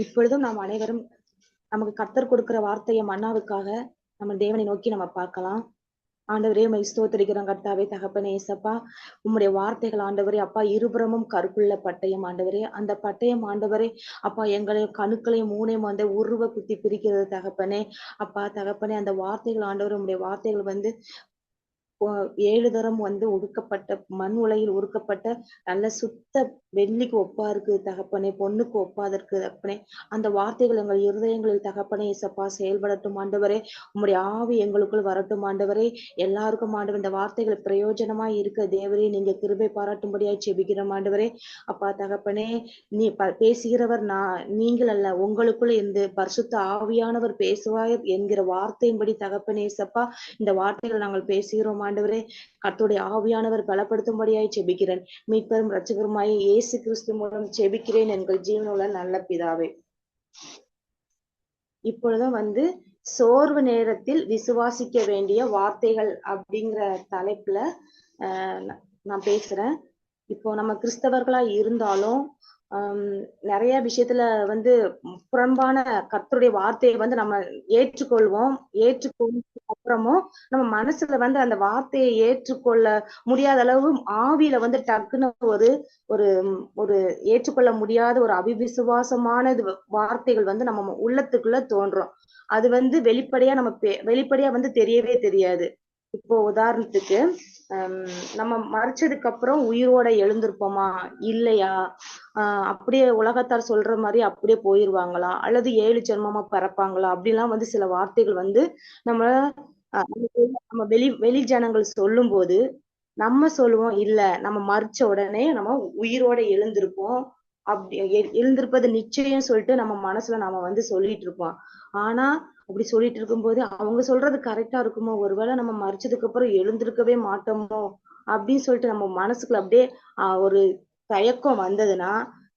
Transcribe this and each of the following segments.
இப்பொழுதும் நாம் அனைவரும் நமக்கு கர்த்தர் கொடுக்கிற வார்த்தையை மன்னாவுக்காக நம்ம தேவனை நோக்கி நம்ம பார்க்கலாம். ஆண்டவரே உம்மை ஸ்தோத்திரிக்கிறோம் கர்த்தாவே, தகப்பனே, ஏசப்பா. உம்முடைய வார்த்தைகள் ஆண்டவரே அப்பா, இருபுறமும் கருக்குள்ள பட்டயம் ஆண்டவரே. அந்த பட்டயம் ஆண்டவரே அப்பா, எங்களையும் கணுக்களையும் மூனையும் வந்து உருவ குத்தி பிரிக்கிறது தகப்பனே. அப்பா தகப்பனே, அந்த வார்த்தைகள் ஆண்டவர் உம்முடைய வார்த்தைகள் வந்து 7 தரம் வந்து உடுக்கப்பட்ட மண் உலையில் உருக்கப்பட்ட நல்ல சுத்த வெள்ளிக்கு ஒப்பா இருக்கு தகப்பனே, பொண்ணுக்கு ஒப்பாதற்கு தகப்பனே. அந்த வார்த்தைகள் எங்கள் இருதயங்களில் தகப்பனே ஏசப்பா செயல்படட்டும் ஆண்டவரே. உம்முடைய ஆவி எங்களுக்குள் வரட்டும் ஆண்டவரே. எல்லாருக்கும் ஆண்டவர் இந்த வார்த்தைகள் பிரயோஜனமாய் இருக்க தேவரே நீங்க கிருபை பாராட்டும்படியாய் செபிக்கிறோம் ஆண்டவரே. அப்பா தகப்பனே, நீ பேசுகிறவர் நீங்கள் அல்ல, உங்களுக்குள் இருந்து பரிசுத்த ஆவியானவர் பேசுவார் என்கிற வார்த்தையின்படி தகப்பனே ஏசப்பா, இந்த வார்த்தைகள் நாங்கள் பேசுகிறோம் ஆண்டவரே. கர்த்தருடைய ஆவியானவர் பலப்படுத்தும்படியாய் செபிக்கிறேன். மீட்பரும் இரட்சகருமாய் இயேசு கிறிஸ்து மூலம் செபிக்கிறேன் எங்கள் ஜீவனுள்ள நல்ல பிதாவே. இப்பொழுதும் வந்து சோர்வு நேரத்தில் விசுவாசிக்க வேண்டிய வார்த்தைகள் அப்படிங்கிற தலைப்புல நான் பேசுறேன். இப்போ நம்ம கிறிஸ்தவர்களா இருந்தாலும் நிறைய விஷயத்துல வந்து புறம்பான கர்த்தருடைய வார்த்தையை வந்து நம்ம ஏற்றுக்கொள்வோம். ஏற்றுக்கொண்டதுக்கு அப்புறமும் நம்ம மனசுல வந்து அந்த வார்த்தையை ஏற்றுக்கொள்ள முடியாத அளவு ஆவியில வந்து டக்குன்னு ஒரு ஒரு ஒரு ஏற்றுக்கொள்ள முடியாத ஒரு அவிவிசுவாசமான வார்த்தைகள் வந்து நம்ம உள்ளத்துக்குள்ள தோன்றும். அது வந்து வெளிப்படையா வந்து தெரியவே தெரியாது. இப்போ உதாரணத்துக்கு நம்ம மறிச்சதுக்கு அப்புறம் உயிரோட எழுந்திருப்போமா இல்லையா, அப்படியே உலகத்தார் சொல்ற மாதிரி அப்படியே போயிருவாங்களா, அல்லது 7 ஜென்மமா பிறப்பாங்களா, அப்படிலாம் வந்து சில வார்த்தைகள் வந்து நம்ம வெளி ஜனங்கள் சொல்லும் போது நம்ம சொல்லுவோம், இல்ல நம்ம மறிச்ச உடனே நம்ம உயிரோட எழுந்திருப்போம், அப்படி எழுந்திருப்பது நிச்சயம் சொல்லிட்டு நம்ம மனசுல நாம வந்து சொல்லிட்டு இருப்போம். ஆனா அப்படி சொல்லிட்டு இருக்கும்போது அவங்க சொல்றது கரெக்டா இருக்குமோ, ஒருவேளை நம்ம மறிச்சதுக்கு அப்புறம் எழுந்திருக்கவே மாட்டோமோ அப்படின்னு சொல்லிட்டு நம்ம மனசுக்குள்ள அப்படியே ஒரு தயக்கம் வந்ததுன்னா,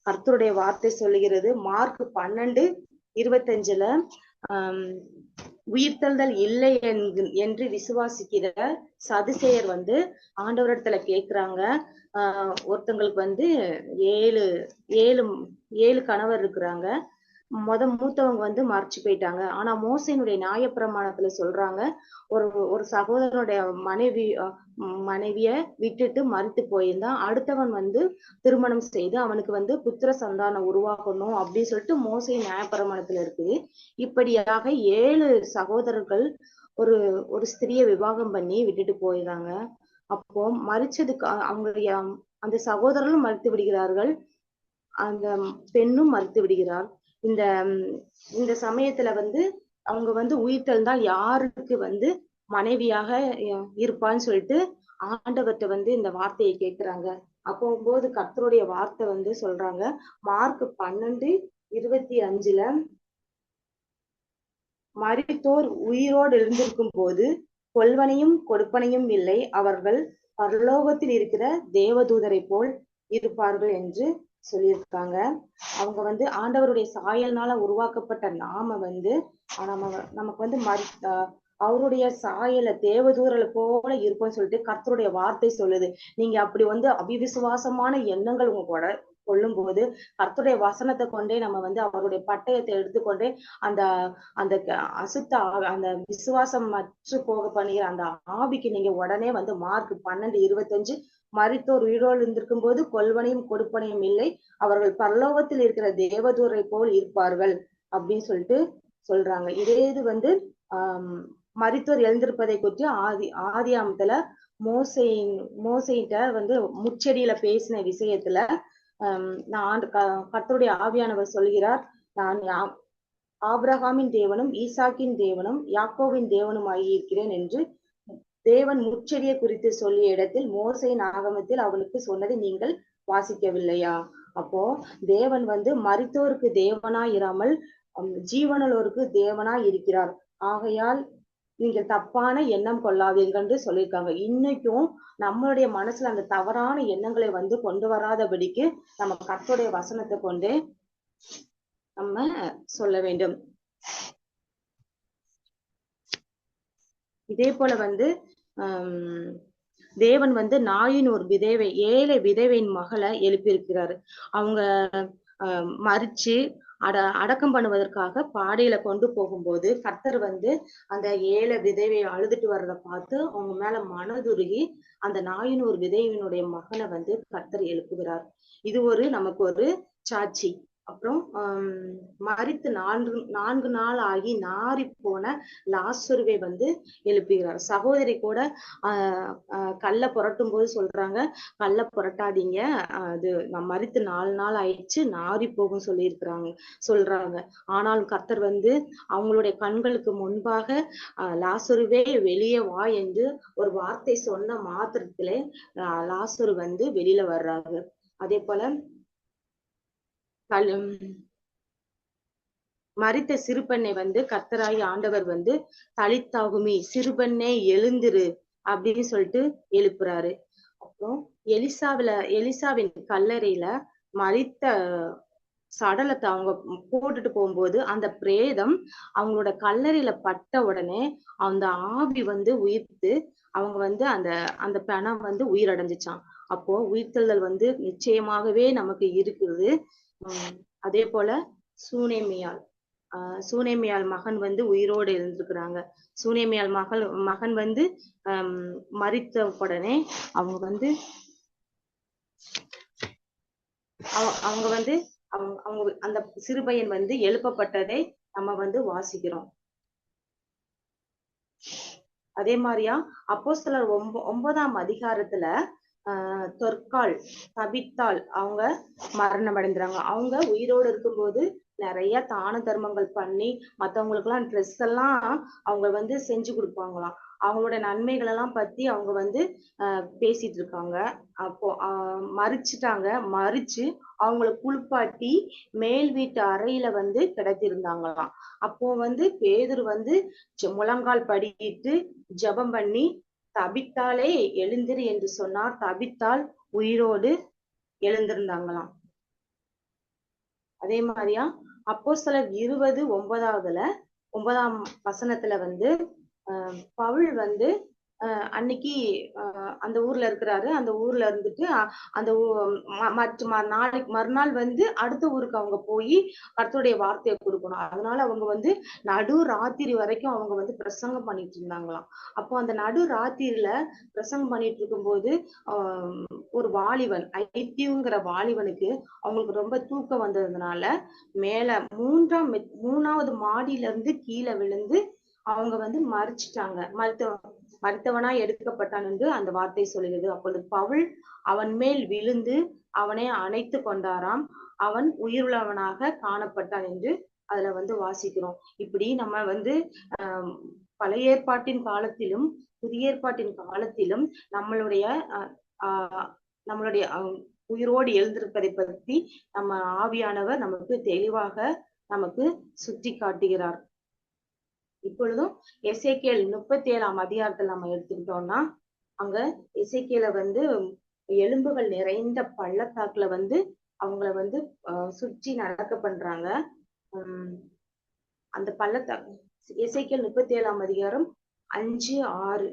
கர்த்தருடைய வார்த்தை சொல்லுகிறது மார்க் 12:25 உயிர்த்தெழுதல் இல்லை என்று விசுவாசிக்கிற சதுசேயர் வந்து ஆண்டவரிடத்துல கேக்குறாங்க. ஒருத்தங்களுக்கு வந்து ஏழு கணவர் இருக்கிறாங்க. மூத்தவங்க வந்து மறைச்சு போயிட்டாங்க. ஆனா மோசேயினுடைய நியாயப்பிரமாணத்துல சொல்றாங்க, ஒரு சகோதரனுடைய மனைவிய விட்டுட்டு மறித்து போயிருந்தான், அடுத்தவன் வந்து திருமணம் செய்து அவனுக்கு வந்து புத்திர சந்தானம் உருவாக்கணும் அப்படின்னு சொல்லிட்டு மோசே நியாயப்பிரமாணத்துல இருக்குது. இப்படியாக 7 சகோதரர்கள் ஒரு ஸ்திரியை விவாகம் பண்ணி விட்டுட்டு போயிடுறாங்க. அப்போ மறிச்சதுக்கு அவங்களுடைய அந்த சகோதரர்களும் மறுத்து விடுகிறார்கள், அந்த பெண்ணும் மறுத்து விடுகிறார். இந்த சமயத்துல வந்து அவங்க வந்து உயிர்த்தெழுந்தால் யாருக்கு வந்து மனைவியாக இருப்பான்னு சொல்லிட்டு ஆண்டவர்கிட்ட வந்து இந்த வார்த்தையை கேட்கிறாங்க. அப்போது கர்த்தருடைய வார்த்தை வந்து சொல்றாங்க, மார்க் 12:25 மரித்தோர் உயிரோடு எழுந்திருக்கும் போது கொல்வனையும் கொடுப்பனையும் இல்லை, அவர்கள் பரலோகத்தில் இருக்கிற தேவதூதரை போல் இருப்பார்கள் என்று சொல்லியிருக்காங்க. அவங்க வந்து ஆண்டவருடைய சாயல்னால உருவாக்கப்பட்ட நாம வந்து நமக்கு வந்து அவருடைய சாயல தேவதூதரை போல இருப்போம்னு சொல்லிட்டு கர்த்தருடைய வார்த்தை சொல்லுது. நீங்க அப்படி வந்து அவிவிசுவாசமான எண்ணங்கள் உங்க கூட கொள்ளும் போது கர்த்தருடைய வசனத்தை கொண்டே நம்ம வந்து அவருடைய பட்டயத்தை எடுத்துக்கொண்டே அந்த அந்த அந்த விசுவாசம் மற்று போக பண்ணுகிற அந்த ஆவிக்கு நீங்க உடனே வந்து மார்க் 12:25 மரித்தோர் உயிரோடு இருந்திருக்கும் போது கொல்வனையும் கொடுப்பனையும் இல்லை, அவர்கள் பரலோகத்தில் இருக்கிற தேவதூரை போல் இருப்பார்கள் அப்படின்னு சொல்லிட்டு சொல்றாங்க. இதே இது வந்து மரித்தோர் எழுந்திருப்பதை குறித்து ஆதியாமத்துல மோசையிட்ட வந்து முச்செடியில பேசின விஷயத்துல நான் கர்த்தருடைய ஆவியானவர் சொல்கிறார், நான் ஆபிரகாமின் தேவனும் ஈசாக்கின் தேவனும் யாக்கோவின் தேவனும் ஆகியிருக்கிறேன் என்று தேவன் முச்செடியை குறித்து சொல்லிய இடத்தில் மோசேயின் ஆகமத்தில் அவனுக்கு சொன்னதை நீங்கள் வாசிக்கவில்லையா? அப்போ தேவன் வந்து மரித்தோருக்கு தேவனாய் இராமல் ஜீவனுள்ளோருக்கு தேவனாய் இருக்கிறார். ஆகையால் நீங்கள் தப்பான எண்ணம் கொள்ளாதீர்கள் என்று சொல்லியிருக்காங்க. இன்னைக்கும் நம்மளுடைய மனசுல அந்த தவறான எண்ணங்களை வந்து கொண்டு வராதபடிக்கு நம்ம கர்த்தருடைய வசனத்தை கொண்டு நம்ம சொல்ல வேண்டும். இதே போல வந்து தேவன் வந்து நாயின் ஒரு ஏழை விதவையின் மகளை எழுப்பியிருக்கிறாரு. அவங்க மறிச்சு அடக்கம் பண்ணுவதற்காக பாடையில கொண்டு போகும்போது கர்த்தர் வந்து அந்த ஏழை விதவை அழுதுட்டு வர்றதை பார்த்து அவங்க மேல மனதுருகி அந்த நாயினூர் விதவையினுடைய மகனை வந்து கர்த்தர் எழுப்புகிறார். இது நமக்கு ஒரு சாட்சி. அப்புறம் மரித்து 4 நாள் ஆகி நாறி போன லாசருவை வந்து எழுப்புகிறார். சகோதரி கூட கல்லை புரட்டும் போது சொல்றாங்க, கல்லை புரட்டாதீங்க, அது மரித்து 4 நாள் ஆயிடுச்சு, நாறி போகும் சொல்றாங்க. ஆனால் கர்த்தர் வந்து அவங்களுடைய கண்களுக்கு முன்பாக லாசருவே வெளியே வா என்று ஒரு வார்த்தை சொன்ன மாத்திரத்திலே லாசரு வந்து வெளியில வர்றாங்க. அதே போல மரித்த சிறுபெண்ணை வந்து கர்த்தராகி ஆண்டவர் வந்து தலித்தாகுமி, சிறுபெண்ணே எழுந்திரு அப்படின்னு சொல்லிட்டு எழுப்புறாரு. அப்புறம் எலிசாவின் கல்லறையில மரித்த சடலத்தை அவங்க போட்டுட்டு போகும்போது அந்த பிரேதம் அவங்களோட கல்லறையில பட்ட உடனே அந்த ஆவி வந்து உயிர்த்து அவங்க வந்து அந்த பிணம் வந்து உயிரடைஞ்சிச்சான். அப்போ உயிர்த்தெழுதல் வந்து நிச்சயமாகவே நமக்கு இருக்குது. அதே போல சூனேமியால் மகன் வந்து உயிரோடு எழுந்திருக்கிறாங்க. சூனேமியால் மகன் வந்து மரித்த உடனே அவங்க வந்து அவங்க அந்த சிறுபையன் வந்து எழுப்பப்பட்டதை நம்ம வந்து வாசிக்கிறோம். அதே மாதிரியா அப்போஸ்தலர் 9ஆம் அதிகாரத்துல தொற்கால் தபித்தாள் அவங்க மரணம் அடைஞ்சாங்க. அவங்க உயிரோடு இருக்கும்போது நிறைய தான தர்மங்கள் பண்ணி மத்தவங்களுக்கு எல்லாம் ட்ரெஸ் எல்லாம் அவங்க வந்து செஞ்சு கொடுப்பாங்களாம். அவங்களோட நன்மைகள் எல்லாம் பத்தி அவங்க வந்து பேசிட்டு இருக்காங்க. அப்போ மறிச்சு அவங்கள குளிப்பாட்டி மேல் வீட்டு அறையில வந்து கிடத்திருந்தாங்களாம். அப்போ வந்து பேதுரு வந்து முழங்கால் படியிட்டு ஜெபம் பண்ணி தபித்தாலே எழுந்திரு என்று சொன்னார். தபித்தால் உயிரோடு எழுந்திருந்தாங்களாம். அதே மாதிரியா அப்போஸ்தலர் 20:9ஆம் வசனத்துல வந்து பவுல் வந்து அன்னைக்கு அந்த ஊர்ல இருக்கிறாரு. அந்த ஊர்ல இருந்துட்டு அந்த மறுநாள் வந்து அடுத்த ஊருக்கு அவங்க போய் கர்த்தருடைய வார்த்தையை கொடுக்கணும். அதனால அவங்க வந்து நடு ராத்திரி வரைக்கும் அவங்க வந்து பிரசங்கம் பண்ணிட்டு இருந்தாங்களாம். அப்போ அந்த நடு ராத்திரியில பிரசங்கம் பண்ணிட்டு இருக்கும்போது ஒரு வாலிபன் ஐத்தியுங்கிற வாலிபனுக்கு அவங்களுக்கு ரொம்ப தூக்கம் வந்ததுனால மேல 3வது மாடியில இருந்து கீழே விழுந்து அவங்க வந்து மரித்தவனா எடுக்கப்பட்டான் என்று அந்த வார்த்தை சொல்கிறது. அப்பொழுது பவுல் அவன் மேல் விழுந்து அவனை அணைத்து கொண்டாராம். அவன் உயிருள்ளவனாக காணப்பட்டான் என்று அதுல வந்து வாசிக்கிறோம். இப்படி நம்ம வந்து பழைய ஏற்பாட்டின் காலத்திலும் புதிய ஏற்பாட்டின் காலத்திலும் நம்மளுடைய உயிரோடு எழுந்திருப்பதை பற்றி நம்ம ஆவியானவர் நமக்கு தெளிவாக நமக்கு சுட்டி காட்டுகிறார். இப்பொழுதும் எசேக்கியேல் 37ஆம் அதிகாரத்துல நம்ம எடுத்துக்கிட்டோம்னா அங்க எசேக்கியேல வந்து எலும்புகள் நிறைந்த பள்ளத்தாக்குல வந்து அவங்கள வந்து சுற்றி நடக்க பண்றாங்க. அந்த பள்ளத்தாக்கு எசேக்கியேல் 37ஆம் அதிகாரம் 5, 6.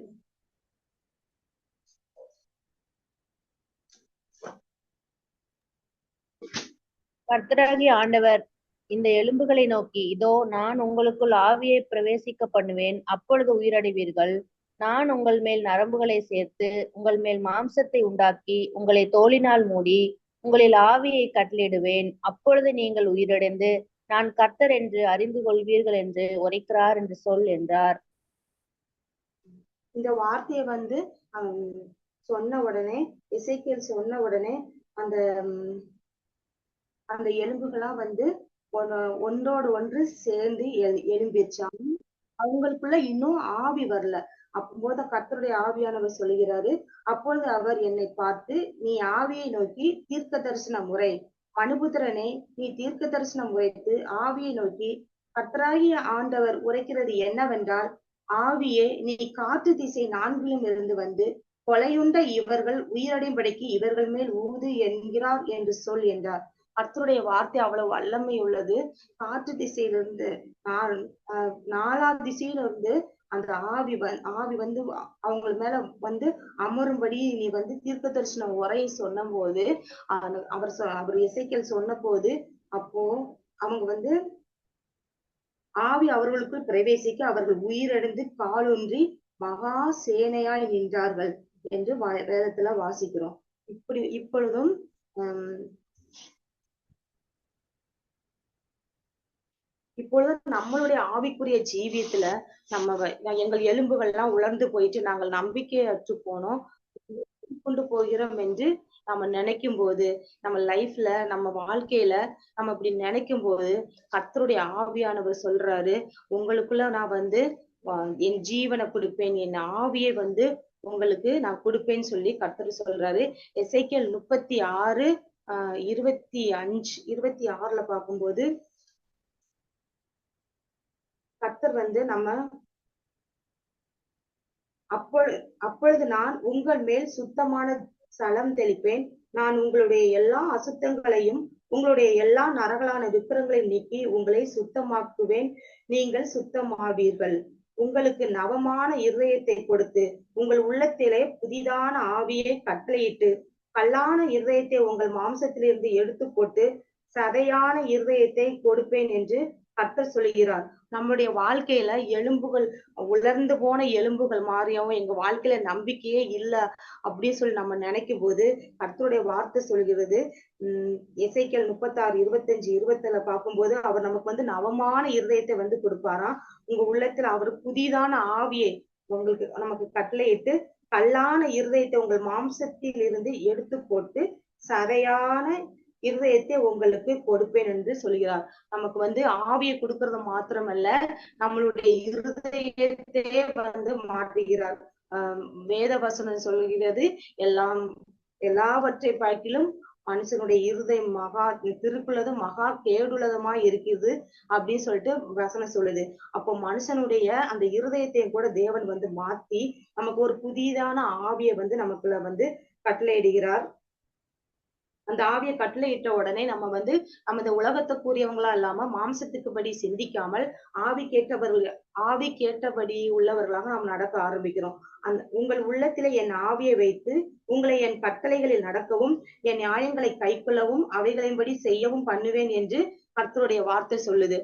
கர்த்தராகிய ஆண்டவர் இந்த எலும்புகளை நோக்கி, இதோ நான் உங்களுக்குள் ஆவியை பிரவேசிக்க பண்ணுவேன், அப்பொழுது உயிரடைவீர்கள். நான் உங்கள் மேல் நரம்புகளை சேர்த்து உங்கள் மேல் மாம்சத்தை உண்டாக்கி உங்களை தோலினால் மூடி உங்களில் ஆவியை கட்டளிடுவேன். அப்பொழுது நீங்கள் உயிரடைந்து நான் கர்த்தர் என்று அறிந்து கொள்வீர்கள் என்று உரைக்கிறார் என்று சொல் என்றார். இந்த வார்த்தையை வந்து சொன்ன உடனே எசேக்கியேல் சொன்ன உடனே அந்த எலும்புகளா வந்து ஒன்றோடு ஒன்று சேர்ந்து எழும்பிச்சாங்க. அவங்களுக்குள்ள இன்னும் ஆவி வரல. அப்போது கர்த்தருடைய ஆவியானவர் சொல்லுகிறாரு, அப்பொழுது அவர் என்னை பார்த்து, நீ ஆவியை நோக்கி தீர்க்க தரிசனம் உரை, மனுபுத்திரனே நீ தீர்க்க தரிசனம் உரைத்து ஆவியை நோக்கி கர்த்தராகிய ஆண்டவர் உரைக்கிறது என்னவென்றால், ஆவியே நீ காற்று திசை 4லும் இருந்து வந்து கொலையுண்ட இவர்கள் உயிரடையும்படிக்கு இவர்கள் மேல் ஊது என்கிறார் என்று சொல் என்றார். கர்த்தருடைய வார்த்தை அவ்வளவு வல்லமை உள்ளது. காற்று திசையிலிருந்து 4ஆம் திசையிலிருந்து அந்த ஆவி வந்து அவங்க மேல வந்து அமரும்படி நீ வந்து தீர்க்க தரிசனம் உரை சொன்ன போது அவர் எசேக்கியேல் சொன்ன போது அப்போ அவங்க வந்து ஆவி அவர்களுக்குள் பிரவேசிக்க அவர்கள் உயிரிழந்து காலொன்றி மகா சேனையாய் நின்றார்கள் என்று வேதத்துல வாசிக்கிறோம். இப்பொழுதும் நம்மளுடைய ஆவிக்குரிய ஜீவியத்துல எங்கள் எலும்புகள் எல்லாம் உலர்ந்து போயிட்டு நாங்கள் நம்பிக்கையற்று போனோம் கொண்டு போகிறோம் என்று நம்ம நினைக்கும் போது, நம்ம லைஃப்ல நம்ம வாழ்க்கையில நம்ம இப்படி நினைக்கும் போது கர்த்தருடைய ஆவியானவர் சொல்றாரு, உங்களுக்குள்ள நான் வந்து என் ஜீவனை கொடுப்பேன், என் ஆவியை வந்து உங்களுக்கு நான் கொடுப்பேன்னு சொல்லி கர்த்தர் சொல்றாரு. எசேக்கியேல் 36 25 26 பார்க்கும்போது கர்த்தர் வந்து அப்பொழுது நான் உங்கள் மேல் சுத்தமான சலம் தெளிப்பேன், நான் உங்களுடைய எல்லா அசுத்தங்களையும் உங்களுடைய எல்லா நரகலான விக்கிரங்களையும் நீக்கி உங்களை சுத்தமாக்குவேன், நீங்கள் சுத்தமாவீர்கள். உங்களுக்கு நவமான இருதயத்தை கொடுத்து உங்கள் உள்ளத்திலே புதிதான ஆவியை கட்டளையிட்டு கல்லான இருதயத்தை உங்கள் மாம்சத்திலிருந்து எடுத்து போட்டு சதையான இருதயத்தை கொடுப்பேன் என்று கர்த்தர் சொல்கிறார். நம்முடைய வாழ்க்கையில எலும்புகள் உலர்ந்து போன எலும்புகள் மாறியவும் எங்க வாழ்க்கையில நம்பிக்கையே இல்லை அப்படின்னு சொல்லி நம்ம நினைக்கும் போது கர்த்தருடைய வார்த்தை சொல்கிறது. எசேக்கியேல் 36 25 27 பார்க்கும்போது அவர் நமக்கு வந்து நவமான இருதயத்தை வந்து கொடுப்பாராம். உங்க உள்ளத்துல அவர் புதிதான ஆவியை நமக்கு கட்டளையிட்டு கல்லான இருதயத்தை உங்கள் மாம்சத்தில் இருந்து எடுத்து போட்டு சதையான இருதயத்தை உங்களுக்கு கொடுப்பேன் என்று சொல்கிறார். நமக்கு வந்து ஆவியை கொடுக்கறது மாத்திரமல்ல, நம்மளுடைய இருதயத்தையே வந்து மாற்றுகிறார். வேத வசனம் சொல்கிறது, எல்லாவற்றை பார்க்கிலும் மனுஷனுடைய இருதயம் மகா திருக்குள்ளது மகா கேடுள்ளதுமாய் இருக்குது அப்படின்னு சொல்லிட்டு வசனம் சொல்லுது. அப்போ மனுஷனுடைய அந்த இருதயத்தையும் கூட தேவன் வந்து மாத்தி நமக்கு ஒரு புதிதான ஆவியை வந்து நமக்குள்ள வந்து கட்டளையிடுகிறார். அந்த ஆவியை கட்டளையிட்ட உடனே நம்ம வந்து இந்த உலகத்துக்குரியவங்களா இல்லாம மாம்சத்துக்கு படி சிந்திக்காமல் ஆவி கேட்டபடி உள்ளவர்களாக நாம் நடக்க ஆரம்பிக்கிறோம். உங்கள் உள்ளத்திலே என் ஆவியை வைத்து உங்களை என் கட்டளைகளில் நடக்கவும் என் நியாயங்களை கைக்கொள்ளவும் அவைகளின்படி செய்யவும் பண்ணுவேன் என்று கர்த்தருடைய வார்த்தை சொல்லுது.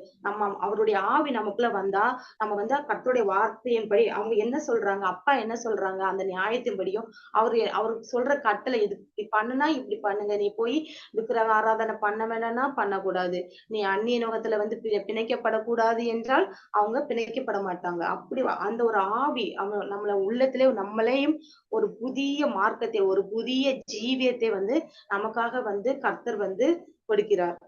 அவருடைய ஆவி நமக்குள்ள வந்தா நம்ம வந்து கர்த்தருடைய வார்த்தையின்படி அவங்க என்ன சொல்றாங்க, அப்பா என்ன சொல்றாங்க, அந்த நியாயத்தின்படியும் அவருக்கு சொல்ற கட்டளை இது இப்படி பண்ணுனா இப்படி பண்ணுங்க, நீ போய் விக்கிரக ஆராதனை பண்ண வேணாம்னா பண்ணக்கூடாது, நீ அந்நிய நோகத்துல வந்து பிணைக்கப்படக்கூடாது என்றால் அவங்க பிணைக்கப்பட மாட்டாங்க. அப்படி அந்த ஒரு ஆவி நம்மள உள்ளத்திலே நம்மளையும் ஒரு புதிய மார்க்கத்தை ஒரு புதிய ஜீவியத்தை வந்து நமக்காக வந்து கர்த்தர் வந்து கொடுக்கிறார்.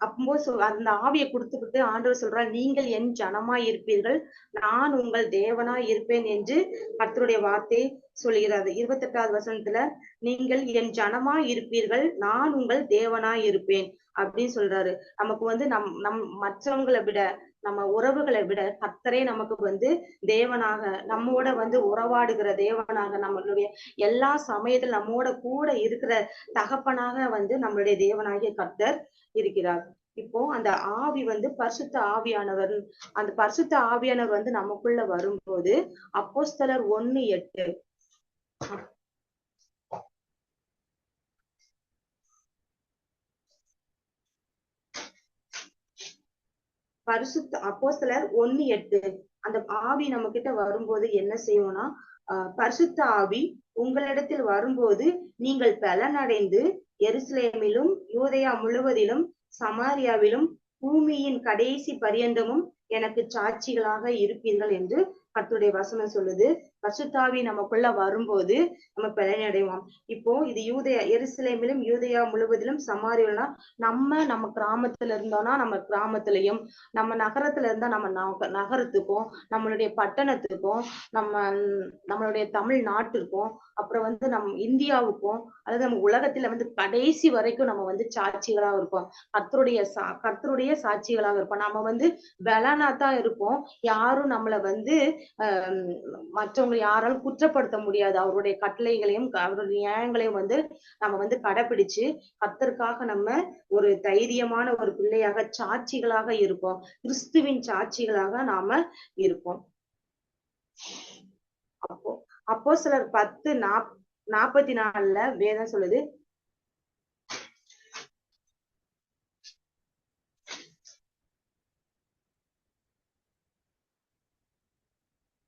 அப்போ அந்த ஆவியை கொடுத்துக்கிட்டு ஆண்டவர் சொல்றார், நீங்கள் என் ஜனமாய் இருப்பீர்கள், நான் உங்கள் தேவனாய் இருப்பேன் என்று கர்த்தருடைய வார்த்தை சொல்கிறது. 28வது வசனத்துல நீங்கள் என் ஜனமாய் இருப்பீர்கள், நான் உங்கள் தேவனாய் இருப்பேன் அப்படின்னு சொல்றாரு. நமக்கு வந்து மற்றவங்களை விட நம்ம உறவுகளை விட கர்த்தரே நமக்கு வந்து தேவனாக நம்மோட வந்து உறவாடுகிற தேவனாக நம்மளுடைய எல்லா சமயத்துல நம்மோட கூட இருக்கிற தகப்பனாக வந்து நம்மளுடைய தேவனாகிய கர்த்தர் இருக்கிறார். இப்போ அந்த ஆவி வந்து பரிசுத்த ஆவியானவர், அந்த பரிசுத்த ஆவியானவர் வந்து நமக்குள்ள வரும்போது அப்போஸ்தலர் 1:8 அப்போஸ்தலர் 1:8 அந்த ஆவி நம்ம கிட்ட வரும்போது என்ன செய்வோம்னா, பரிசுத்த ஆவி உங்களிடத்தில் வரும்போது நீங்கள் பலனடைந்து எருசலேமிலும் யூதேயா முழுவதிலும் சமாரியாவிலும் பூமியின் கடைசி பரியந்தமும் எனக்கு சாட்சிகளாக இருப்பீர்கள் என்று கர்த்தருடைய வசனம் சொல்லுது. பரிசுத்தாவி நமக்குள்ள வரும்போது நம்ம பலனடைவோம். இப்போ இது எருசலேமிலும் யூதேயா முழுவதிலும் சமாரியானா நம்ம கிராமத்துல இருந்தோம்னா நம்ம கிராமத்திலையும், நம்ம நகரத்துல இருந்தா நம்ம நகரத்துக்கும், நம்மளுடைய பட்டணத்துக்கும், நம்மளுடைய தமிழ்நாட்டிற்கும், அப்புறம் வந்து இந்தியாவுக்கும், அதாவது நம்ம உலகத்துல வந்து கடைசி வரைக்கும் நம்ம வந்து சாட்சிகளாக இருப்போம். கர்த்தருடைய சாட்சிகளாக இருப்போம். நம்ம வந்து பலனாத்தான் இருப்போம். யாரும் நம்மள வந்து மற்றவங்க யாராலும் குற்றப்படுத்த முடியாது. அவருடைய கட்டளைகளையும் அவருடைய நியாயங்களையும் வந்து நம்ம வந்து கடைபிடிச்சு கர்த்தருக்காக நம்ம ஒரு தைரியமான ஒரு பிள்ளையாக சாட்சிகளாக இருப்போம். கிறிஸ்துவின் சாட்சிகளாக நாம இருப்போம். அப்போஸ்தலர் 44 வேதம் சொல்லுது,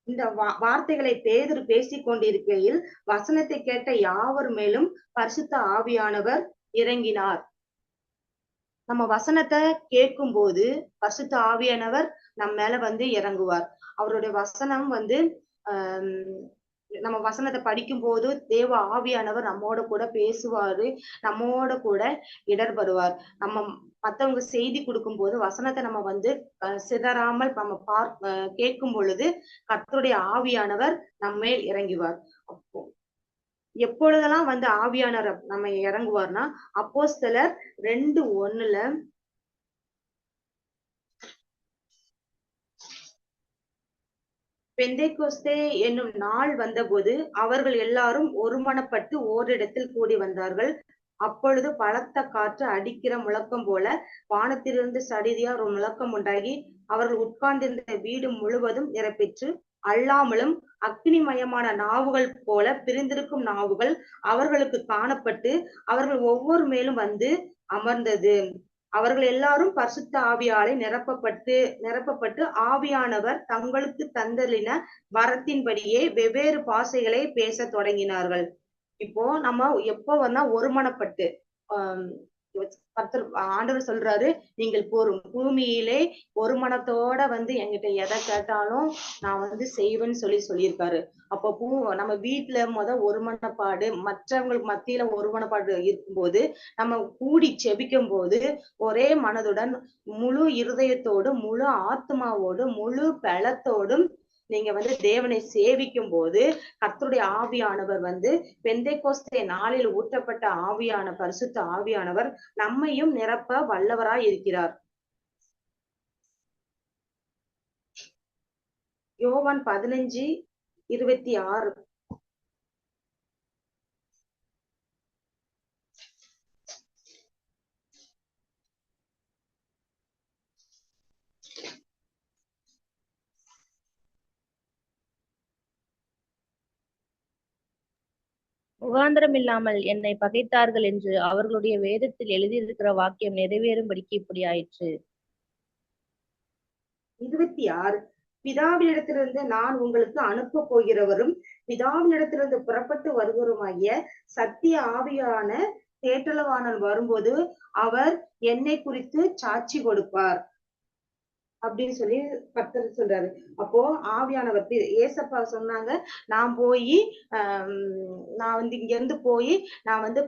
இந்த வார்த்தைகளை பேதுரு பேசிக் கொண்டிருக்கையில் வசனத்தை கேட்ட யாவர் மேலும் பரிசுத்த ஆவியானவர் இறங்கினார். நம்ம வசனத்தை கேட்கும் போது பரிசுத்த ஆவியானவர் நம்ம மேல வந்து இறங்குவார். அவருடைய வசனம் வந்து நம்ம வசனத்தை படிக்கும் போது தேவ ஆவியானவர் நம்மோட கூட பேசுவாரு, நம்மோட கூட இடர்படுவார். நம்ம மத்தவங்க செய்தி கொடுக்கும் போது வசனத்தை நம்ம வந்து சிதறாமல் நம்ம கேட்கும் பொழுது கர்த்தருடைய ஆவியானவர் நம்மேல் இறங்குவார். அப்போ எப்பொழுதெல்லாம் வந்து ஆவியானவர் நம்ம இறங்குவார்னா, அப்போஸ்தலர் 2:1 பெந்தைக்கோஸ்தே என்னும் நாள் வந்தபோது அவர்கள் எல்லாரும் ஒருமனப்பட்டு ஓரிடத்தில் கூடி வந்தார்கள். அப்பொழுது பலத்த காற்று அடிக்கிற முழக்கம் போல வானத்திலிருந்து சடிதியா ஒரு முழக்கம் உண்டாகி அவர்கள் உட்கார்ந்திருந்த வீடு முழுவதும் நிரப்பிற்று. அல்லாமலும் அக்னிமயமான நாவுகள் போல பிரிந்திருக்கும் நாவுகள் அவர்களுக்கு காணப்பட்டு அவர்கள் ஒவ்வொரு மேலும் வந்து அமர்ந்தது. அவர்கள் எல்லாரும் பரிசுத்த ஆவியாலே நிரப்பப்பட்டு ஆவியானவர் தங்களுக்கு தந்தளின வரத்தின்படியே வெவ்வேறு பாஷைகளை பேச தொடங்கினார்கள். இப்போ நம்ம எப்போ வந்தா ஒருமனப்பட்டு ஆண்டவர் சொல்றாரு, நீங்கள் பூமியிலே ஒரு மனத்தோட வந்து என்கிட்ட எதை கேட்டாலும் நான் வந்து செய்வேன்னு சொல்லியிருக்காரு. அப்போ நம்ம வீட்டுல ஒரு மனப்பாடு, மற்றவங்களுக்கு மத்தியில ஒரு மனப்பாடு இருக்கும்போது நம்ம கூடி செபிக்கும் போது ஒரே மனதுடன் முழு இருதயத்தோடும் முழு ஆத்மாவோடும் முழு பலத்தோடும் நீங்க வந்து தேவனை சேவிக்கும் போது கர்த்தருடைய ஆவியானவர் வந்து பெந்தைக்கோஸ்தே நாளில் ஊற்றப்பட்ட பரிசுத்த ஆவியானவர் நம்மையும் நிரப்ப வல்லவராய் இருக்கிறார். யோவான் 15:26 முகாந்திரம் இல்லாமல் என்னை பகைத்தார்கள் என்று அவர்களுடைய வேதத்தில் எழுதியிருக்கிற வாக்கியம் நிறைவேறும்படிக்கு இப்படி ஆயிற்று. 26 பிதாவினிடத்திலிருந்து நான் உங்களுக்கு அனுப்ப போகிறவரும் பிதாவினிடத்திலிருந்து புறப்பட்டு வருவருமாகிய சத்திய ஆவியான தேற்றளவானன் வரும்போது அவர் என்னை குறித்து சாட்சி கொடுப்பார் அப்படின்னு சொல்லி கர்த்தர் சொல்றாரு. அப்போ ஆவியானவர் ஏசப்பா சொன்னாங்க, நான் வந்து இங்க இருந்து போய் நான் வந்து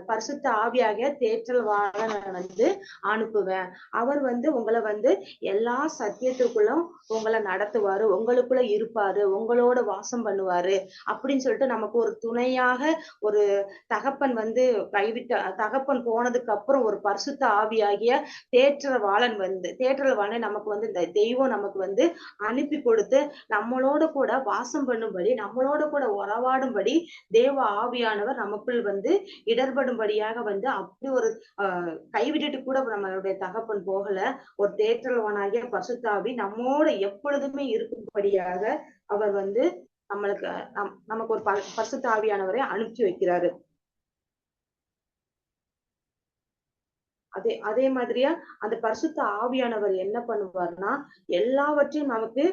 பரிசுத்த ஆவியாக தேற்றல்வாளனை வந்து அனுப்புவேன். அவர் வந்து உங்களை வந்து எல்லா சத்தியத்துக்குள்ளும் உங்களை நடத்துவாரு, உங்களுக்குள்ள இருப்பாரு, உங்களோட வாசம் பண்ணுவாரு அப்படின்னு சொல்லிட்டு நமக்கு ஒரு துணையாக ஒரு தகப்பன் வந்து தகப்பன் போனதுக்கு அப்புறம் ஒரு பரிசுத்த ஆவியாகிய தேற்றல்வாளனை நமக்கு வந்து இந்த தெய்வம் நமக்கு வந்து அனுப்பி கொடுத்து நம்மளோட கூட வாசம் பண்ணும்படி, நம்மளோட கூட உறவாடும்படி தேவ ஆவியானவர் நமக்குள் வந்து இடர்படும்படியாக வந்து அப்படி ஒரு கைவிட்டுட்டு கூட நம்மளுடைய தகப்பன் போகல. ஒரு தேற்றல்வானாகிய பரிசுத்த ஆவி நம்மோட எப்பொழுதுமே இருக்கும்படியாக அவர் வந்து நமக்கு ஒரு பரிசுத்த ஆவியானவரை அனுப்பிச்சு வைக்கிறாரு. அதே மாதிரியா அந்த பரிசுத்த ஆவியானவர் என்ன பண்ணுவார்னா, எல்லாவற்றையும் நமக்கு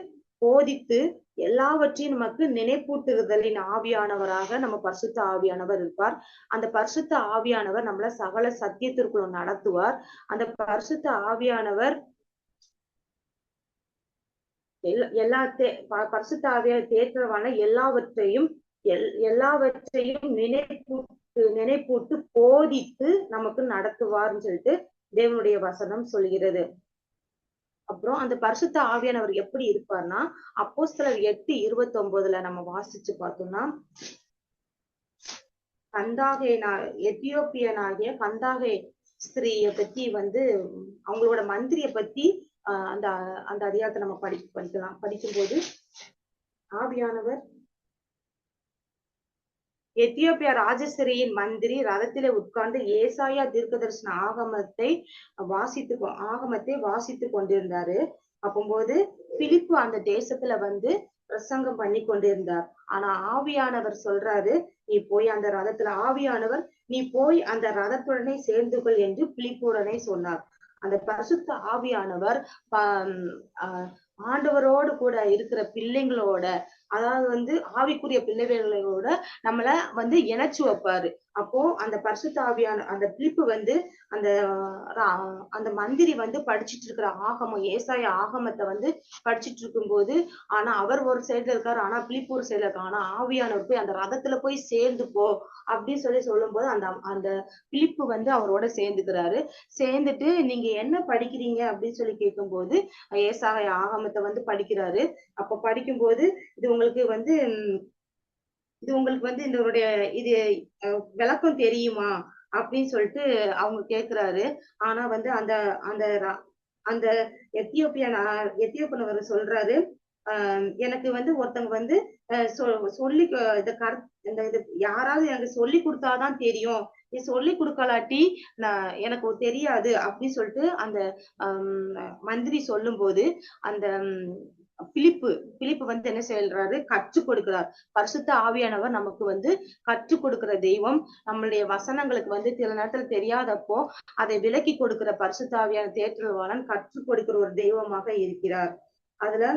போதித்து எல்லாவற்றையும் நமக்கு நினைப்பூட்டுதலின் ஆவியானவராக நம்ம பரிசுத்த ஆவியானவர் இருப்பார். அந்த பரிசுத்த ஆவியானவர் நம்மள சகல சத்தியத்திற்குள்ள நடத்துவார். அந்த பரிசுத்த ஆவியானவர் பரிசுத்த ஆவியார் தேற்றவான எல்லாவற்றையும் நினைப்பூட்டு போதித்து நமக்கு நடத்துவார்னு சொல்லிட்டு தேவனுடைய வசனம் சொல்கிறது. அப்புறம் அந்த பரிசுத்த ஆவியானவர் எப்படி இருப்பார்னா, அப்போஸ்தலர் 8:29 நம்ம வாசிச்சு பார்த்தோம்னா, எத்தியோப்பியனாகிய கந்தாகே ஸ்திரீயை பத்தி வந்து அவங்களோட மந்திரிய பத்தி அந்த அதிகாரத்தை நம்ம படிக்கும்போது ஆவியானவர் எத்தியோப்பியா ராஜசிரியின் மந்திரி ரதத்திலே உட்கார்ந்து ஏசாயா தீர்க்கதரிசன ஆகமத்தை வாசித்து கொண்டிருந்தாரு. அப்போது பிலிப்பு அந்த தேசத்துல வந்து பிரசங்கம் பண்ணி கொண்டிருந்தார். ஆனா ஆவியானவர் சொல்றாரு, நீ போய் அந்த ரதத்துல நீ போய் அந்த ரதத்துடனே சேர்ந்து கொள் என்று பிலிப்புடனே சொன்னார். அந்த பரிசுத்த ஆவியானவர் ஆண்டவரோடு கூட இருக்கிற பிள்ளைங்களோட, அதாவது வந்து ஆவிக்குரிய பிள்ளைகளோட நம்மள வந்து இணைச்சு வைப்பாரு. அப்போ அந்த பரிசுத்த ஆவியான அந்த பிலிப்பு வந்து அந்த அந்த மந்திரி வந்து படிச்சுட்டு இருக்கிற ஏசாயா ஆகமத்தை வந்து படிச்சுட்டு இருக்கும் போது, ஆனா அவர் ஒரு சைடுல இருக்காரு, ஆனா பிலிப்பு ஒரு சைடுல இருக்காரு. ஆனா ஆவியானவர் போய் அந்த ரதத்துல போய் சேர்ந்து போ அப்படின்னு சொல்லும் போது அந்த அந்த பிலிப்பு வந்து அவரோட சேர்ந்துக்கிறாரு. சேர்ந்துட்டு நீங்க என்ன படிக்கிறீங்க அப்படின்னு சொல்லி கேட்கும் போது ஏசாயா ஆகமத்தை வந்து படிக்கிறாரு. அப்ப படிக்கும்போது இது உங்களுக்கு வந்து இதனுடைய இது விளக்கம் தெரியுமா அப்படின்னு சொல்லிட்டு அவங்க கேக்குறாரு. ஆனா வந்து அந்த அந்த அந்த எத்தியோப்பியன் சொல்றாரு, எனக்கு வந்து ஒருத்தவங்க வந்து சொல்லி இது யாராவது எனக்கு சொல்லி கொடுத்தாதான் தெரியும், நீ சொல்லி கொடுக்கலாட்டி எனக்கு தெரியாது அப்படின்னு சொல்லிட்டு அந்த மந்திரி சொல்லும் போது அந்த பிலிப்பு வந்து என்ன செய்யறாரு, கற்றுக் கொடுக்கிறார். பரிசுத்த ஆவியானவர் நமக்கு வந்து கற்றுக் கொடுக்கிற தெய்வம். நம்மளுடைய வசனங்களுக்கு வந்து சில நேரத்துல தெரியாதப்போ அதை விலக்கி கொடுக்கிற பரிசுத்த ஆவியான தேற்றவாளன் கற்றுக் கொடுக்கிற ஒரு தெய்வமாக இருக்கிறார். அதுல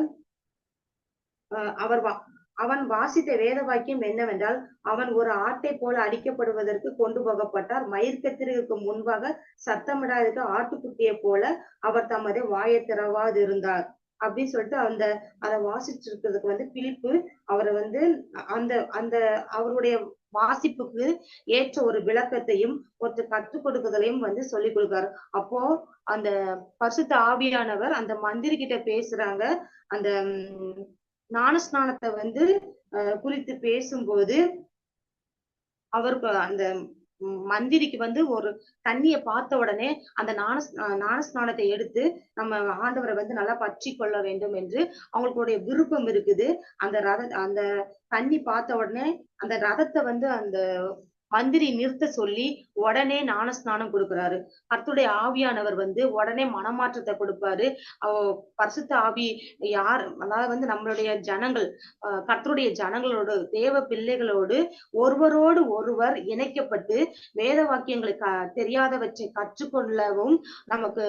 அவன் வாசித்த வேத வாக்கியம் என்னவென்றால், அவன் ஒரு ஆட்டை போல அடிக்கப்படுவதற்கு கொண்டு போகப்பட்டார். மயிர்கத்திற்கு முன்பாக சத்தமிடாதற்கு ஆட்டுக்குட்டியை போல அவர் தமது வாயை திறவாது இருந்தார் அப்படின்னு சொல்லிட்டு அதை வாசிச்சு இருக்கிறதுக்கு வந்து பிலிப்பு அவரை வந்து அந்த அந்த அவருடைய வாசிப்புக்கு ஏற்ற ஒரு விளக்கத்தையும் ஒருத்தர் கற்றுக் கொடுக்குதலையும் வந்து சொல்லிக் கொடுக்காரு. அப்போ அந்த பரிசுத்த ஆவியானவர் அந்த மந்திரி கிட்ட பேசுறாங்க. அந்த ஞானஸ்நானத்தை வந்து குறித்து பேசும்போது அவருக்கு அந்த மந்திரிக்கு வந்து ஒரு தண்ணியை பார்த்த உடனே அந்த ஞானஸ்நானத்தை எடுத்து நம்ம ஆண்டவரை வந்து நல்லா பற்றி கொள்ள வேண்டும் என்று அவங்களுடைய விருப்பம் இருக்குது. அந்த தண்ணி பார்த்த உடனே அந்த ரதத்தை வந்து அந்த மந்திரி நிறுத்த சொல்லி உடனே ஞானஸ்நானம் கொடுக்கிறாரு. கர்த்தருடைய ஆவியானவர் வந்து உடனே மனமாற்றத்தை கொடுப்பாரு. பரிசுத்த ஆவி யார், அதாவது வந்து நம்மளுடைய ஜனங்கள், கர்த்தருடைய ஜனங்களோடு தேவ பிள்ளைகளோடு ஒருவரோடு ஒருவர் இணைக்கப்பட்டு வேத வாக்கியங்களை தெரியாதவற்றை கற்றுக்கொள்ளவும் நமக்கு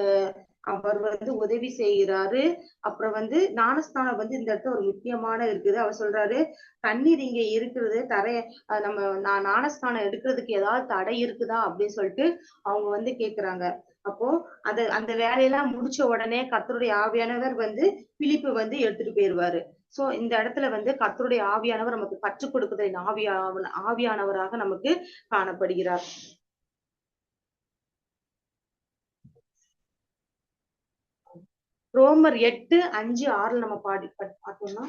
அவர் வந்து உதவி செய்கிறாரு. அப்புறம் வந்து ஞானஸ்தானம் வந்து இந்த இடத்துல ஒரு முக்கியமான இருக்குது. அவர் சொல்றாரு, தண்ணீர் இங்க இருக்கிறது, நம்ம ஞானஸ்தானம் எடுக்கிறதுக்கு ஏதாவது தடை இருக்குதா அப்படின்னு சொல்லிட்டு அவங்க வந்து கேக்குறாங்க. அப்போ அந்த வேலையெல்லாம் முடிச்ச உடனே கர்த்தருடைய ஆவியானவர் வந்து பிலிப்பு வந்து எடுத்துட்டு போயிருவாரு. சோ இந்த இடத்துல வந்து கர்த்தருடைய ஆவியானவர் நமக்கு கற்றுக் கொடுக்குதலின் ஆவியானவராக நமக்கு காணப்படுகிறார். ரோமர் 8:5-6 நம்ம பார்த்தோம்னா,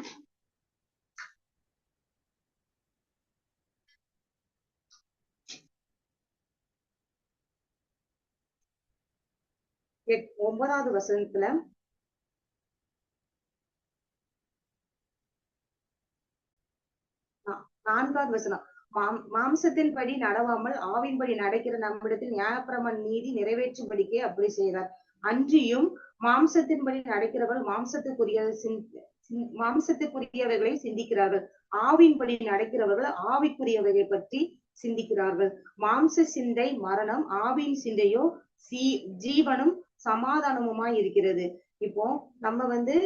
ஒன்பதாவது வசனத்துல 4வது வசனம், மாம்சத்தின்படி நடவாமல் ஆவின்படி நடக்கிற நம்மிடத்தில் நியாயப்பிரமாண நீதி நிறைவேற்றும்படிக்கே அப்படி செய்கிறார். அன்றியும் மாம்சத்தின்படி நடக்கிறவர்கள் மாம்சத்துக்குரியவைகளை சிந்திக்கிறார்கள், ஆவியின்படி நடக்கிறவர்கள் ஆவிக்குரியவைகளை பற்றி சிந்திக்கிறார்கள். மாம்ச சிந்தை மரணம், ஆவியின் சிந்தையோ ஜீவனும் சமாதானமுமாய் இருக்கிறது. இப்போ நம்ம வந்து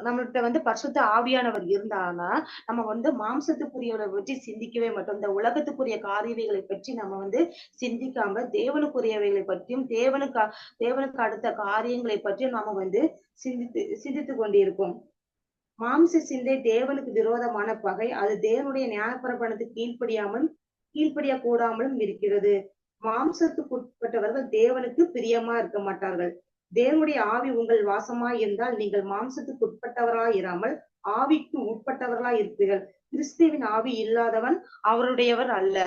நம்மள்கிட்ட வந்து பரிசுத்த ஆவியானவர் இருந்தானா நம்ம வந்து மாம்சத்துக்குரியவரை பற்றி சிந்திக்கவே மாட்டோம். இந்த உலகத்துக்குரிய காரியங்களை பற்றி நம்ம வந்து சிந்திக்காம தேவனுக்குரியவைகளை பற்றியும் தேவனுக்கு அடுத்த காரியங்களை பற்றியும் நாம வந்து சிந்தித்து கொண்டிருக்கோம். மாம்ச சிந்தை தேவனுக்கு விரோதமான பகை. அது தேவனுடைய நியாயப்பிரமாணத்துக்கு கீழ்ப்படிய கூடாமலும் இருக்கிறது. மாம்சத்துக்குட்பட்டவர்கள் தேவனுக்கு பிரியமா இருக்க மாட்டார்கள். தேவனுடைய ஆவி உங்கள் வாசமாய் இருந்தால் நீங்கள் மாம்சத்துக்கு உட்பட்டவராய் இராமல் ஆவிக்கு உட்பட்டவர்களாய் இருப்பீர்கள். கிறிஸ்துவின் ஆவி இல்லாதவன் அவருடையவர் அல்ல.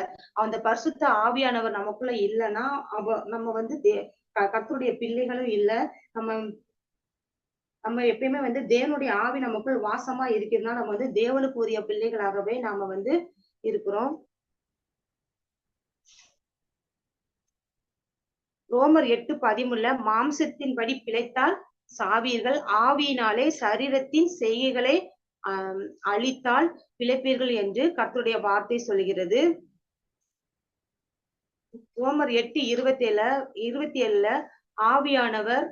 அந்த பரிசுத்த ஆவியானவர் நமக்குள்ள இல்லைன்னா நம்ம வந்து கர்த்தருடைய பிள்ளைகளும் இல்ல. நம்ம நம்ம எப்பயுமே வந்து தேவனுடைய ஆவி நமக்குள் வாசமா இருக்கிறதுனால நம்ம வந்து தேவனுக்கு உரிய பிள்ளைகளாகவே நாம வந்து இருக்கிறோம். ரோமர் 8:13 மாம்சத்தின்படி பிழைத்தால் சாவீர்கள், ஆவியினாலே சரீரத்தின் செய்கைகளை அழித்தால் பிழைப்பீர்கள் என்று கர்த்தருடைய வார்த்தை சொல்கிறது. ரோமர் 8:27 ஆவியானவர்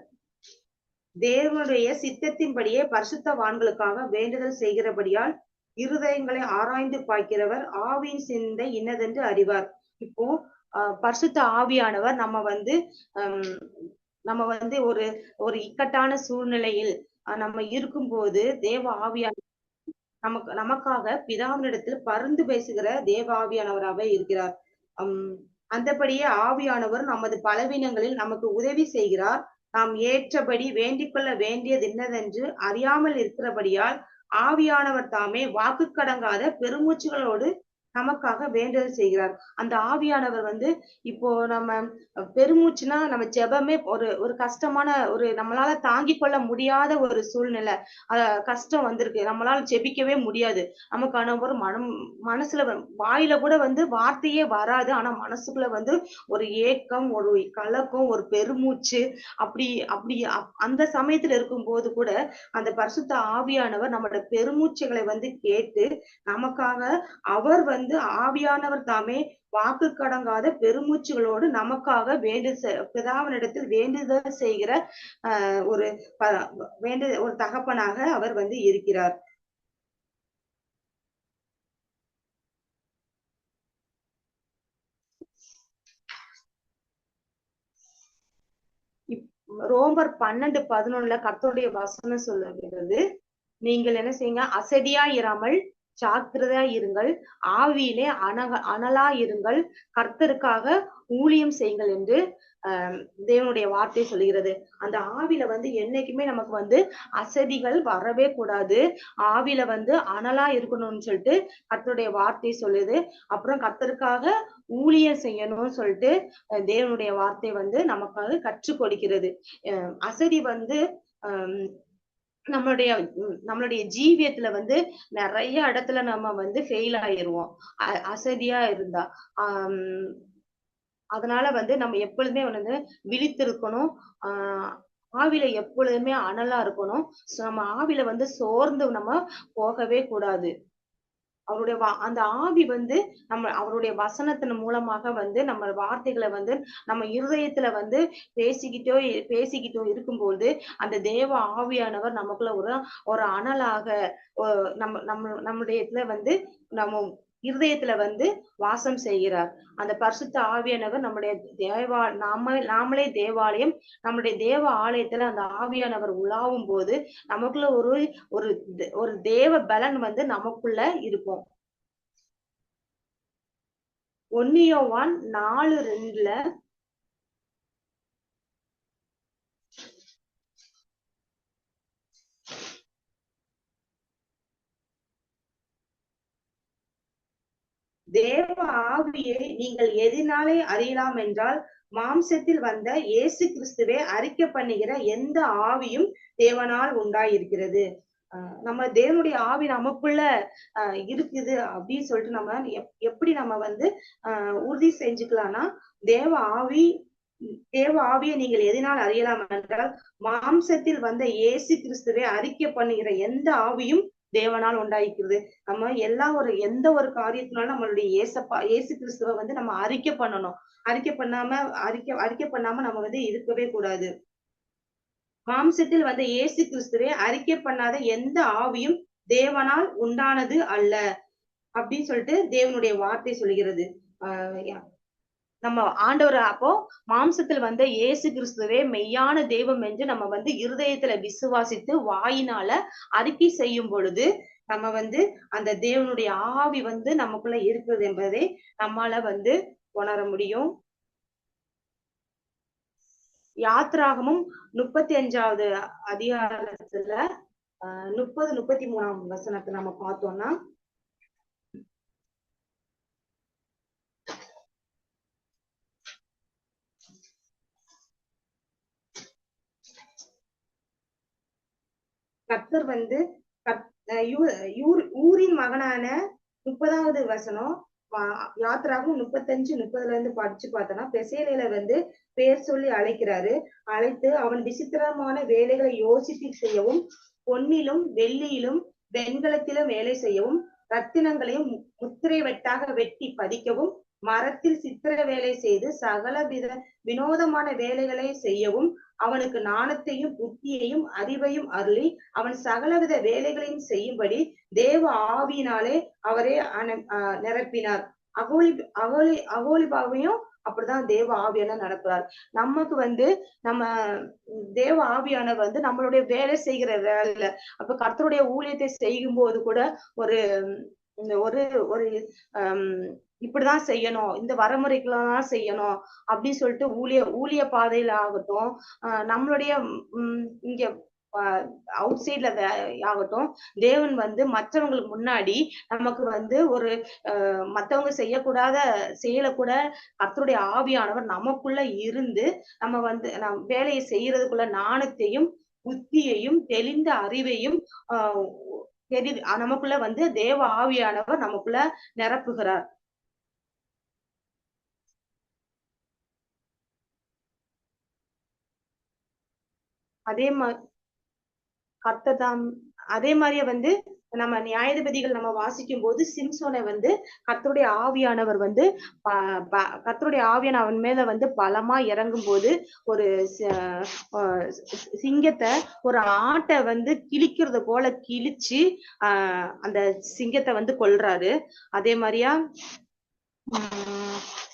தேவனுடைய சித்தத்தின்படியே பரிசுத்தவான்களுக்காக வேண்டுதல் செய்கிறபடியால் இருதயங்களை ஆராய்ந்து பார்க்கிறவர் ஆவியின் சிந்தை இன்னதென்று அறிவார். இப்போ பரிசுத்த ஆவியானவர் நம்ம வந்து ஒரு ஒரு இக்கட்டான சூழ்நிலையில் நம்ம இருக்கும்போது தேவ ஆவியானவர் நமக்காக பிதாவினிடத்தில் பரிந்து பேசுகிற தேவ ஆவியானவராக இருக்கிறார். அந்தபடியே ஆவியானவர் நமது பலவீனங்களில் நமக்கு உதவி செய்கிறார். நாம் ஏற்றபடி வேண்டிக் கொள்ள வேண்டியது என்னதென்று அறியாமல் இருக்கிறபடியால் ஆவியானவர் தாமே வாக்கு கடங்காத பெருமூச்சுகளோடு நமக்காக வேண்டுதல் செய்கிறார். அந்த ஆவியானவர் வந்து இப்போ நம்ம பெருமூச்சுனா நம்ம ஜெபமே ஒரு கஷ்டமான நம்மளால தாங்கிக் கொள்ள முடியாத ஒரு சூழ்நிலை, கஷ்டம் வந்திருக்கு, நம்மளால ஜெபிக்கவே முடியாது. நமக்கான ஒரு மனசுல வாயில கூட வந்து வார்த்தையே வராது. ஆனா மனசுக்குள்ள வந்து ஒரு ஏக்கம், ஒரு கலக்கம், ஒரு பெருமூச்சு அப்படி அப்படி அந்த சமயத்துல இருக்கும் போது கூட அந்த பரிசுத்த ஆவியானவர் நம்மளோட பெருமூச்சுகளை வந்து கேட்டு நமக்காக அவர் வந்து ஆவியானவர் தாமே வாக்கு கடங்காத பெருமூச்சுகளோடு நமக்காக பிதாவினிடத்தில் வேண்டுதல் செய்கிற ஒரு தகப்பனாக அவர் வந்து இருக்கிறார். ரோமர் 12:11 கர்த்தருடைய வசனம் சொல்லுகிறது, நீங்கள் என்ன செய்யுங்க, அசதியா இராமல் ஜாக்கிரதையா இருங்கள், ஆவியிலே அனலா இருங்கள், கர்த்தருக்காக ஊழியம் செய்யுங்கள் என்று தேவனுடைய வார்த்தை சொல்லுகிறது. அந்த ஆவியில வந்து என்னைக்குமே நமக்கு வந்து அசதிகள் வரவே கூடாது. ஆவியில வந்து அனலா இருக்கணும்னு சொல்லிட்டு கர்த்தருடைய வார்த்தை சொல்லுது. அப்புறம் கர்த்தருக்காக ஊழியம் செய்யணும்னு சொல்லிட்டு தேவனுடைய வார்த்தை வந்து நமக்காக கற்றுக் கொடுக்கிறது. அசதி வந்து நம்மளுடைய ஜீவியத்துல வந்து நிறைய இடத்துல நம்ம வந்து ஃபெயில் ஆயிருவோம் அசதியா இருந்தா. அதனால வந்து நம்ம எப்பொழுதுமே வந்து விழித்திருக்கணும். ஆவில எப்பொழுதுமே அனலா இருக்கணும். நம்ம ஆவில வந்து சோர்ந்து நம்ம போகவே கூடாது. அவருடைய அந்த ஆவி வந்து அவருடைய வசனத்தின் மூலமாக வந்து நம்ம வார்த்தைகளை வந்து நம்ம இருதயத்துல வந்து பேசிக்கிட்டோ இருக்கும்போது அந்த தேவ ஆவியானவர் நமக்குள்ள ஒரு அனலாக நம்முடைய இதுல வந்து நம்ம இருதயத்துல வந்து வாசம் செய்கிறார். அந்த பரிசுத்த ஆவியானவர் நம்முடைய நாமளே தேவாலயம். நம்முடைய தேவ ஆலயத்துல அந்த ஆவியானவர் உலாவும் போது நமக்குள்ள ஒரு தேவ பலன் வந்து நமக்குள்ள இருக்கும். 1 யோவான் 4:2 தேவ ஆவியை நீங்கள் எதினாலே அறியலாம் என்றால் மாம்சத்தில் வந்த இயேசு கிறிஸ்துவை அறிக்கை பண்ணுகிற எந்த ஆவியும் தேவனால் உண்டாயிருக்கிறது. நம்ம தேவனுடைய ஆவி நமக்குள்ள இருக்குது அப்படின்னு சொல்லிட்டு நம்ம எப்படி நம்ம வந்து உறுதி செஞ்சுக்கலாம்னா, தேவ ஆவியை நீங்கள் எதனால் அறியலாம் என்றால் மாம்சத்தில் வந்த இயேசு கிறிஸ்துவை அறிக்கை பண்ணுகிற எந்த ஆவியும் தேவனால் உண்டாயிருக்கிறது. நம்ம எந்த ஒரு காரியத்தினாலும் நம்மளுடைய இயேசு கிறிஸ்துவை வந்து நம்ம அறிக்கை பண்ணணும். அறிக்கை பண்ணாம நம்ம வந்து இருக்கவே கூடாது. மாம்சத்தில் வந்த இயேசு கிறிஸ்துவை அறிக்கை பண்ணாத எந்த ஆவியும் தேவனால் உண்டானது அல்ல அப்படின்னு சொல்லிட்டு தேவனுடைய வார்த்தை சொல்கிறது. நம்ம ஆண்டவர் அப்போ மாம்சத்தில் வந்த இயேசு கிறிஸ்துவே மெய்யான தெய்வம் என்று நம்ம வந்து இருதயத்துல விசுவாசித்து வாயினால அறிக்கை செய்யும் பொழுது நம்ம வந்து அந்த தேவனுடைய ஆவி வந்து நமக்குள்ள இருக்குது என்பதை நம்மால வந்து உணர முடியும். யாத்ராகமும் 35வது அதிகாரத்துல 30-33 வசனத்தை நம்ம பார்த்தோம்னா, கர்த்தர் வந்து ஊரின் மகனான 30வது வசனம் யாத்திராகும் 35:30 இருந்து படிச்சு பார்த்தோம்னா பெசேலேல வந்து பேர் சொல்லி அழைக்கிறாரு. அழைத்து அவன் விசித்திரமான வேலைகளை யோசித்து செய்யவும், பொன்னிலும் வெள்ளியிலும் வெண்கலத்திலும் வேலை செய்யவும், ரத்தினங்களையும் முத்திரை வெட்டாக வெட்டி பதிக்கவும், மரத்தில் சித்திர வேலை செய்து சகலவித வினோதமான வேலைகளை செய்யவும் அவனுக்கு ஞானத்தையும் புத்தியையும் அறிவையும் அருளி அவன் சகலவித வேலைகளையும் செய்யும்படி தேவ ஆவியினாலே அவரே நிரப்பினார். அகோலிபாவையும் அப்படிதான் தேவ ஆவியான நடக்கிறார். நமக்கு வந்து நம்ம தேவ ஆவியானவர் வந்து நம்மளுடைய வேலை செய்கிற வேலை, அப்ப கர்த்தருடைய ஊழியத்தை செய்யும் போது கூட ஒரு ஒரு ஒரு இப்படிதான் செய்யணும், இந்த வரமுறைக்குள்ளதான் செய்யணும் அப்படின்னு சொல்லிட்டு ஊழிய பாதையில ஆகட்டும், நம்மளுடைய இங்க அவுட் சைட்ல ஆகட்டும், தேவன் வந்து மற்றவங்களுக்கு முன்னாடி நமக்கு வந்து ஒரு மத்தவங்க செய்யக்கூடாத செயலை கூட கர்த்தருடைய ஆவியானவர் நமக்குள்ள இருந்து நம்ம வந்து வேலையை செய்யறதுக்குள்ள ஞானத்தையும் புத்தியையும் தெளிந்த அறிவையும் நமக்குள்ள வந்து தேவ ஆவியானவர் நமக்குள்ள நிரப்புகிறார். அதே மாதிரி கர்த்தர்தான் அதே மாதிரியே வந்து நம்ம நியாயாதிபதிகள் நம்ம வாசிக்கும் போது சிம்சோனை வந்து கர்த்தருடைய ஆவியானவர் வந்து கர்த்தருடைய ஆவியான அவன் மேல வந்து பலமா இறங்கும் போது ஒரு சிங்கத்தை ஒரு ஆட்டை வந்து கிழிக்கிறது போல கிழிச்சு அந்த சிங்கத்தை வந்து கொல்றாரு. அதே மாதிரியா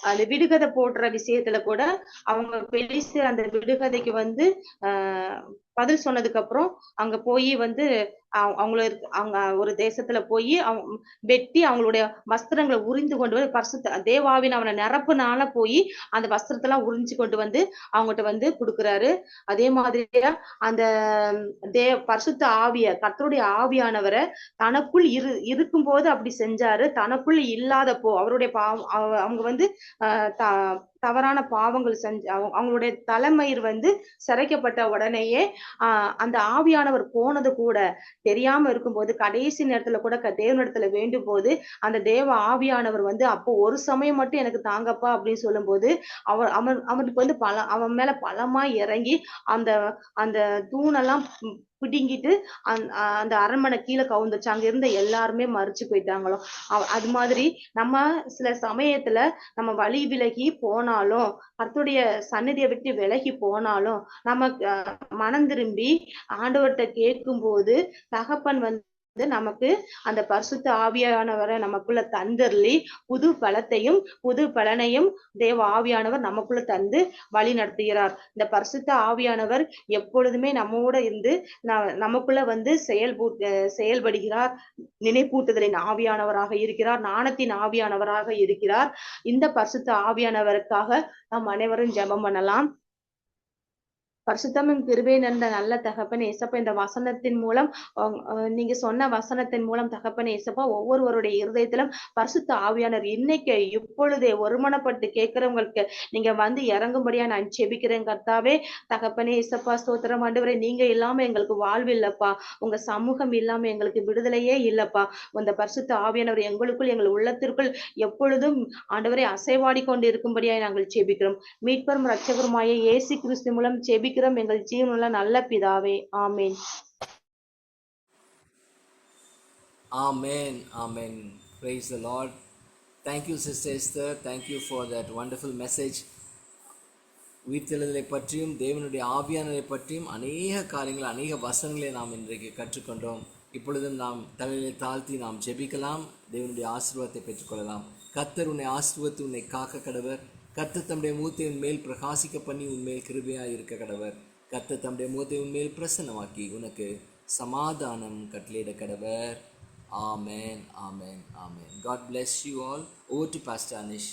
அந்த விடுகதை போடுற விஷயத்துல கூட அவங்க பெலிஸ்தர் அந்த விடுகதைக்கு வந்து பதில் சொன்னதுக்கு அப்புறம் அங்க போய் வந்து அவங்க ஒரு தேசத்துல போய் வெட்டி அவங்களுடைய வஸ்திரங்களை உறிந்து கொண்டு வந்து பரிசுத்த தேவாவின் அவனை நிரப்புனால போய் அந்த வஸ்திரத்தெல்லாம் உறிஞ்சு கொண்டு வந்து அவங்ககிட்ட வந்து கொடுக்குறாரு. அதே மாதிரியா அந்த பரிசுத்த ஆவிய கர்த்தருடைய ஆவியானவரை தனக்குள் இருக்கும்போது அப்படி செஞ்சாரு, தனக்குள் இல்லாதப்போ அவருடைய அவங்க வந்து தவறான பாவங்கள் செஞ்சு அவங்களுடைய தலைமயிர் வந்து சிறைக்கப்பட்ட உடனேயே அந்த ஆவியானவர் போனது கூட தெரியாம இருக்கும்போது கடைசி நேரத்துல கூட தேவனிடத்துல வேண்டும் போது அந்த தேவ ஆவியானவர் வந்து அப்போ ஒரு சமயம் மட்டும் எனக்கு தாங்கப்பா அப்படின்னு சொல்லும் போது அவனுக்கு வந்து அவன் மேல பலமா இறங்கி அந்த அந்த தூணெல்லாம் பிடுங்கிட்டு அந்த அரண்மனை கீழே கவுந்துச்சு. அங்க இருந்த எல்லாருமே மறிச்சு போயிட்டாங்களோ. அது மாதிரி நம்ம சில சமயத்துல நம்ம வழி விலகி போனாலும், கர்த்தருடைய சந்நிதியை விட்டு விலகி போனாலும், நம்ம மனம் திரும்பி ஆண்டவர்கிட்ட கேட்கும் போது தகப்பன் வந்து நமக்கு அந்த பரிசுத்த ஆவியானவரை நமக்குள்ள தந்தர்லி புது பலத்தையும் புது பலனையும் தேவ ஆவியானவர் நமக்குள்ள தந்து வழி நடத்துகிறார். இந்த பரிசுத்த ஆவியானவர் எப்பொழுதுமே நம்மோட இருந்து நமக்குள்ள வந்து செயல்படுகிறார். நினைப்பூட்டுதலின் ஆவியானவராக இருக்கிறார், ஞானத்தின் ஆவியானவராக இருக்கிறார். இந்த பரிசுத்த ஆவியானவருக்காக நாம் அனைவரும் ஜெபம் பண்ணலாம். பரிசுத்தமும் கிருபை நிறைந்த நல்ல தகப்பனே ஏசப்பா, இந்த வசனத்தின் மூலம் நீங்க சொன்ன வசனத்தின் மூலம் தகப்பனே ஏசப்பா ஒவ்வொருவருடைய இருதயத்திலும் பரிசுத்த ஆவியானவர் இன்னைக்கு இப்பொழுதே ஒருமனப்பட்டு கேட்கிறவங்களுக்கு நீங்க வந்து இறங்கும்படியா நான் செபிக்கிறேன் கர்த்தாவே. தகப்பனே ஏசப்பா ஸ்தோத்திரம் ஆண்டவரே, நீங்க இல்லாம எங்களுக்கு வாழ்வு இல்லப்பா, உங்க சமூகம் இல்லாம எங்களுக்கு விடுதலையே இல்லப்பா. அந்த பரிசுத்த ஆவியானவர் எங்களுக்குள் எங்கள் உள்ளத்திற்குள் எப்பொழுதும் ஆண்டவரை அசைவாடி கொண்டு இருக்கும்படியா நாங்கள் செபிக்கிறோம். மீட்பரும் இரட்சகருமாய இயேசு கிறிஸ்து மூலம் செபிக்கிறோம் எங்கள் ஜீவனுள்ள நல்ல பிதாவே. ஆமேன். Amen. Amen. Praise the Lord. Thank you, Sister Esther. Thank you for that wonderful message. உயிர்த்தெழுதலை பற்றியும் தேவனுடைய ஆவியானவரை பற்றியும் அநேக காரியங்கள் அநேக வசனங்களை நாம் இன்றைக்கு கற்றுக்கொண்டோம். இப்பொழுதும் நாம் தலையிலே தாழ்த்தி நாம் ஜெபிக்கலாம், தேவனுடைய ஆசீர்வாதத்தை பெற்றுக்கொள்ளலாம். கர்த்தர் உன்னை ஆசீர்வதித்து உன்னை காக்க கடவர். கர்த்தர் தம்முடைய முகத்தை உன்மேல் பிரகாசிக்க பண்ணி உன்மேல் கிருபையாய் இருக்க கடவர். கர்த்தர் தம்முடைய முகத்தை உன்மேல் பிரசன்னமாக்கி உனக்கு சமாதானம் கட்டளையிட கடவர். Amen, amen, amen. God bless you all. Over to Pastor Anish.